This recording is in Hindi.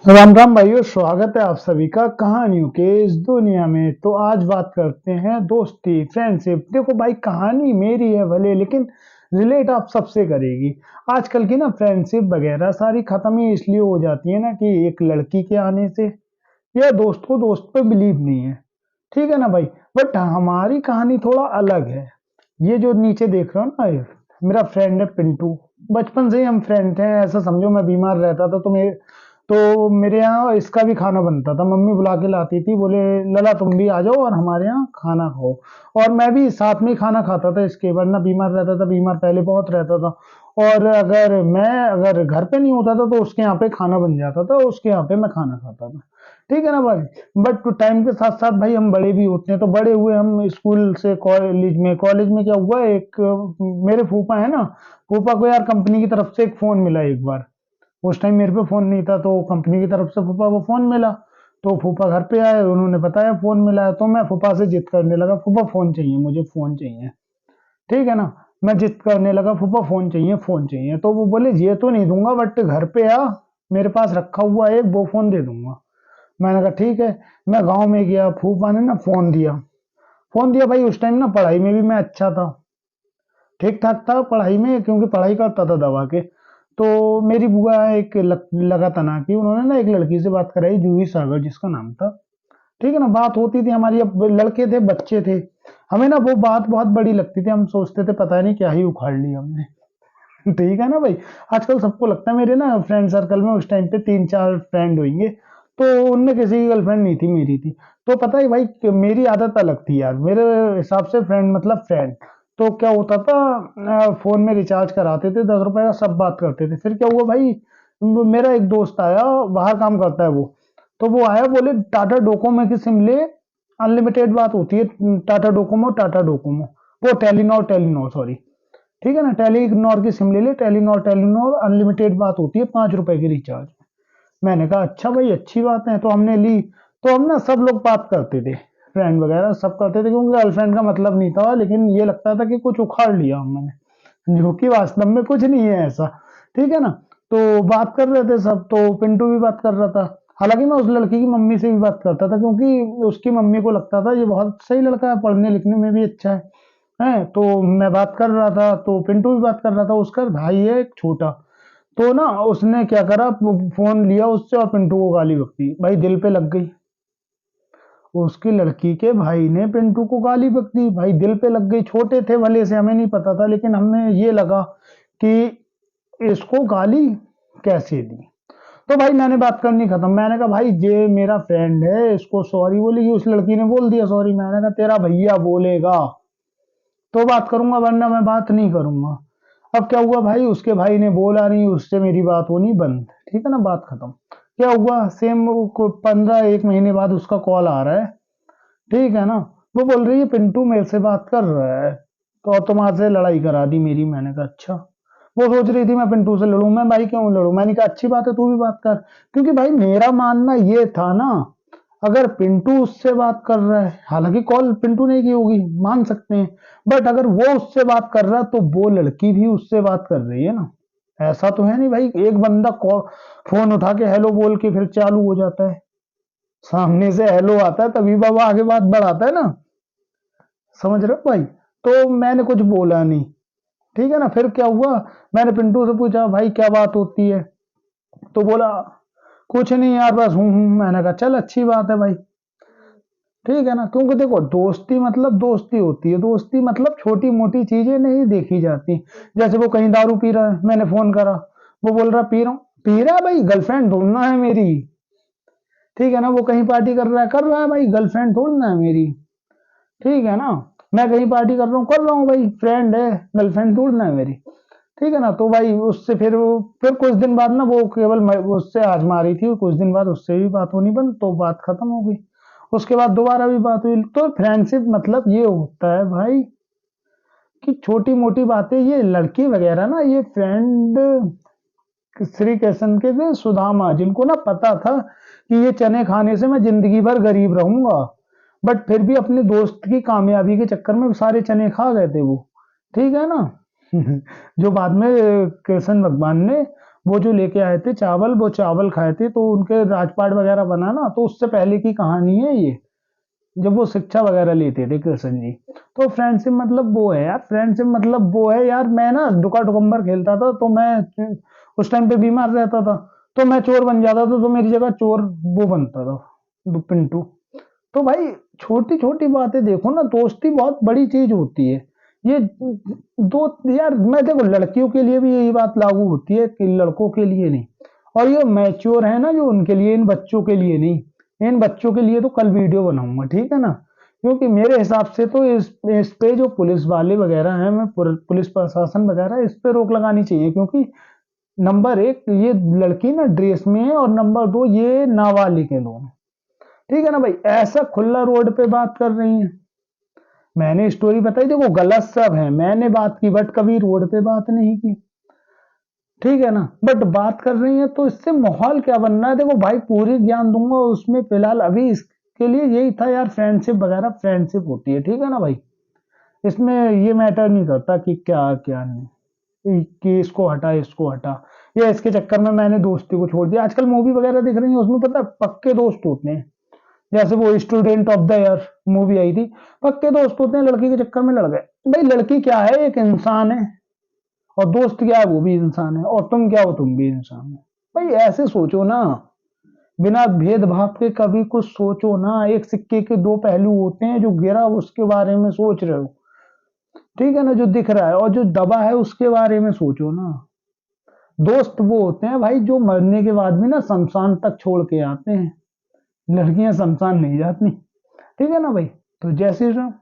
राम राम भाइयों, स्वागत है आप सभी का कहानियों के इस दुनिया में। तो आज बात करते हैं दोस्ती, फ्रेंडशिप। देखो भाई, कहानी मेरी है भले, लेकिन रिलेट आप सबसे करेगी। आजकल की ना फ्रेंडशिप वगैरह सारी खत्म ही इसलिए हो जाती है ना कि एक लड़की के आने से, या दोस्त को दोस्त पे बिलीव नहीं है। ठीक है ना भाई। बट हमारी कहानी थोड़ा अलग है। ये जो नीचे देख रहे हो ना, ये मेरा फ्रेंड है पिंटू। बचपन से ही हम फ्रेंड थे। ऐसा समझो, मैं बीमार रहता था तो मेरे यहाँ इसका भी खाना बनता था। मम्मी बुला के लाती थी, बोले लला तुम भी आ जाओ और हमारे यहाँ खाना खाओ। और मैं भी साथ में ही खाना खाता था इसके, वरना बीमार रहता था। बीमार पहले बहुत रहता था। और अगर घर पे नहीं होता था तो उसके यहाँ पे खाना बन जाता था, उसके यहाँ पे मैं खाना खाता था। ठीक है ना भाई। बट टाइम के साथ साथ भाई हम बड़े भी होते हैं। तो बड़े हुए हम स्कूल से कॉलेज में क्या हुआ, एक मेरे फूफा है ना, फूफा को यार कंपनी की तरफ से एक फोन मिला एक बार। उस टाइम मेरे पे फोन नहीं था, तो कंपनी की तरफ से फूफा को फोन मिला। तो फूफा घर पे आए, उन्होंने बताया फोन मिला है। तो मैं फूफा से जिद करने लगा, फूफा फोन चाहिए, मुझे फोन चाहिए। ठीक है ना। मैं जिद करने लगा, फूफा फोन चाहिए, फोन चाहिए। तो वो बोले ये तो नहीं दूंगा, बट घर पे आ, मेरे पास रखा हुआ है एक, वो फोन दे दूंगा। मैंने कहा ठीक है। मैं गांव में गया, फूफा ने ना फोन दिया। फोन दिया भाई। उस टाइम ना पढ़ाई में भी मैं अच्छा था, ठीक ठाक था पढ़ाई में, क्योंकि पढ़ाई करता था दबा के। तो मेरी बुआ एक लगा तना कि उन्होंने ना एक लड़की से बात कराई, जूही सागर जिसका नाम था। ठीक है ना। बात होती थी हमारी। अब लड़के थे, बच्चे थे, हमें ना वो बात बहुत बड़ी लगती थी। हम सोचते थे पता नहीं क्या ही उखाड़ लिया हमने। ठीक है ना भाई। आजकल सबको लगता है, मेरे ना फ्रेंड सर्कल में उस टाइम पे 3-4 फ्रेंड होंगे, तो उनमें किसी की गर्लफ्रेंड नहीं थी, मेरी थी। तो पता है भाई कि मेरी आदत अलग थी यार। मेरे हिसाब से फ्रेंड मतलब फ्रेंड। तो क्या होता था, फोन में रिचार्ज कराते थे 10 रुपए का, सब बात करते थे। फिर क्या हुआ भाई, मेरा एक दोस्त आया, बाहर काम करता है वो। तो वो आया, बोले टाटा डोकोमो की सिम ले, अनलिमिटेड बात होती है। टाटा डोकोमो, टाटा डोकोमो, वो टेलीनॉर, टेलीनॉर सॉरी। ठीक है ना, टेलीनॉर की सिम ले ले, टेलीनॉर, टेलीनॉर अनलिमिटेड बात होती है, 5 रुपए की रिचार्ज। मैंने कहा अच्छा भाई, अच्छी बात है। तो हमने ली। तो हम ना सब लोग बात करते थे, फ्रेंड वगैरह सब करते थे, क्योंकि गर्लफ्रेंड का मतलब नहीं था, लेकिन ये लगता था कि कुछ उखाड़ लिया हमने, जो कि वास्तव में कुछ नहीं है ऐसा। ठीक है ना। तो बात कर रहे थे सब, तो पिंटू भी बात कर रहा था। हालांकि मैं उस लड़की की मम्मी से भी बात करता था, क्योंकि उसकी मम्मी को लगता था ये बहुत सही लड़का है, पढ़ने लिखने में भी अच्छा है। तो मैं बात कर रहा था, तो पिंटू भी बात कर रहा था। उसका भाई है एक छोटा। तो ना उसने क्या करा, फोन लिया उससे और पिंटू को गाली बक दी। भाई दिल पे लग गई। उसकी लड़की के भाई ने पिंटू को गाली बक दी। भाई दिल पे लग गई। छोटे थे भले से, हमें नहीं पता था, लेकिन हमें ये लगा कि इसको गाली कैसे दी। तो भाई मैंने बात करनी खत्म। मैंने कहा भाई ये मेरा फ्रेंड है, इसको सॉरी बोलेगी। उस लड़की ने बोल दिया सॉरी। मैंने कहा तेरा भैया बोलेगा तो बात करूंगा, वरना मैं बात नहीं करूंगा। अब क्या हुआ भाई, उसके भाई ने बोला नहीं, उससे मेरी बात होनी बंद। ठीक है ना, बात खत्म। क्या हुआ, सेम 15 1 महीने बाद उसका कॉल आ रहा है। ठीक है ना। वो बोल रही है पिंटू मेरे से बात कर रहा है, तो तुम्हारे से लड़ाई करा दी मेरी। मैंने कहा अच्छा। वो सोच रही थी मैं पिंटू से लड़ूं। मैं भाई क्यों लड़ूं, मैंने कहा अच्छी बात है, तू भी बात कर। क्योंकि भाई मेरा मानना ये था ना, अगर पिंटू उससे बात कर रहा है, हालांकि कॉल पिंटू ने की होगी, मान सकते हैं, बट अगर वो उससे बात कर रहा है तो वो लड़की भी उससे बात कर रही है ना। ऐसा तो है नहीं भाई, एक बंदा कॉल फोन उठा के हेलो बोल के फिर चालू हो जाता है। सामने से हेलो आता है तभी बाबा आगे बात बढ़ाता है ना। समझ रहे हो भाई। तो मैंने कुछ बोला नहीं। ठीक है ना। फिर क्या हुआ, मैंने पिंटू से पूछा भाई क्या बात होती है। तो बोला कुछ नहीं यार, बस हूँ। मैंने कहा चल अच्छी बात है भाई। ठीक है ना। क्योंकि देखो दोस्ती मतलब दोस्ती होती है, दोस्ती मतलब छोटी मोटी चीजें नहीं देखी जाती। जैसे वो कहीं दारू पी रहा है, मैंने फोन करा, वो बोल रहा पी रहा हूँ, पी रहा है भाई, गर्लफ्रेंड ढूंढना है मेरी। ठीक है ना। वो कहीं पार्टी कर रहा है भाई, गर्लफ्रेंड ढूंढना है मेरी। ठीक है ना। मैं कहीं पार्टी कर रहा हूँ भाई, फ्रेंड है, गर्लफ्रेंड ढूंढना है मेरी। ठीक है ना। तो भाई उससे फिर कुछ दिन बाद ना वो केवल उससे आजमा रही थी, कुछ दिन बाद उससे भी बात होनी बंद, तो बात खत्म हो गई। उसके बाद दोबारा भी बात हुई। तो फ्रेंडशिप मतलब ये होता है भाई कि छोटी मोटी बातें, ये लड़की वगैरह ना, ये फ्रेंड श्री कृष्ण के थे सुदामा, जिनको ना पता था कि ये चने खाने से मैं जिंदगी भर गरीब रहूंगा, बट फिर भी अपने दोस्त की कामयाबी के चक्कर में सारे चने खा गए थे वो। ठीक है ना। जो बाद में कृष्ण भगवान ने वो जो लेके आए थे चावल, वो चावल खाए थे तो उनके राजपाट वगैरह बना ना, तो उससे पहले की कहानी है ये, जब वो शिक्षा वगैरह लेते थे कृष्ण जी। तो फ्रेंडशिप मतलब वो है यार, फ्रेंडशिप मतलब वो है यार। मैं ना डुका डुकम्बर खेलता था तो मैं उस टाइम पे बीमार रहता था, तो मैं चोर बन जाता था, तो मेरी जगह चोर वो बनता था, पिंटू। तो भाई छोटी छोटी बातें देखो ना, दोस्ती बहुत बड़ी चीज होती है ये। दो यार, मैं देखो लड़कियों के लिए भी यही बात लागू होती है कि लड़कों के लिए नहीं। और ये मैच्योर है ना जो, उनके लिए, इन बच्चों के लिए नहीं। इन बच्चों के लिए तो कल वीडियो बनाऊंगा, ठीक है ना। क्योंकि मेरे हिसाब से तो इस पे जो पुलिस वाले वगैरह हैं, मैं पुलिस प्रशासन वगैरह, इस पे रोक लगानी चाहिए। क्योंकि नंबर एक, ये लड़की ना ड्रेस में है, और नंबर दो, ये नाबालिग है दोनों। ठीक है ना भाई, ऐसा खुला रोड पे बात कर रही है। मैंने स्टोरी बताई, देखो गलत सब है, मैंने बात की बट कभी रोड पे बात नहीं की। ठीक है ना, बट बात कर रही है तो इससे माहौल क्या बन रहा है। देखो भाई पूरी ज्ञान दूंगा उसमें, फिलहाल अभी इसके लिए यही था यार, फ्रेंडशिप वगैरह फ्रेंडशिप होती है, ठीक है ना भाई। इसमें ये मैटर नहीं करता कि क्या क्या नहीं, कि इसको हटा इसको हटा, या इसके चक्कर में मैंने दोस्ती को छोड़ दिया। आजकल मूवी वगैरह दिख रही है, उसमें पता है पक्के दोस्त होते हैं। जैसे वो student of the year movie आई थी, पक्के दोस्त होते हैं, लड़की के चक्कर में लड़ गए। भाई लड़की क्या है, एक इंसान है, और दोस्त क्या है, वो भी इंसान है, और तुम क्या हो, तुम भी इंसान हो। भाई ऐसे सोचो ना, बिना भेदभाव के कभी कुछ सोचो ना। एक सिक्के के दो पहलू होते हैं, जो गिरा उसके बारे में सोच रहे हो, ठीक है ना, जो दिख रहा है, और जो दबा है उसके बारे में सोचो ना। दोस्त वो होते हैं भाई जो मरने के बाद भी ना शमशान तक छोड़ के आते हैं, लड़कियां शमशान नहीं जाती। ठीक है ना भाई, तो जय श्री राम।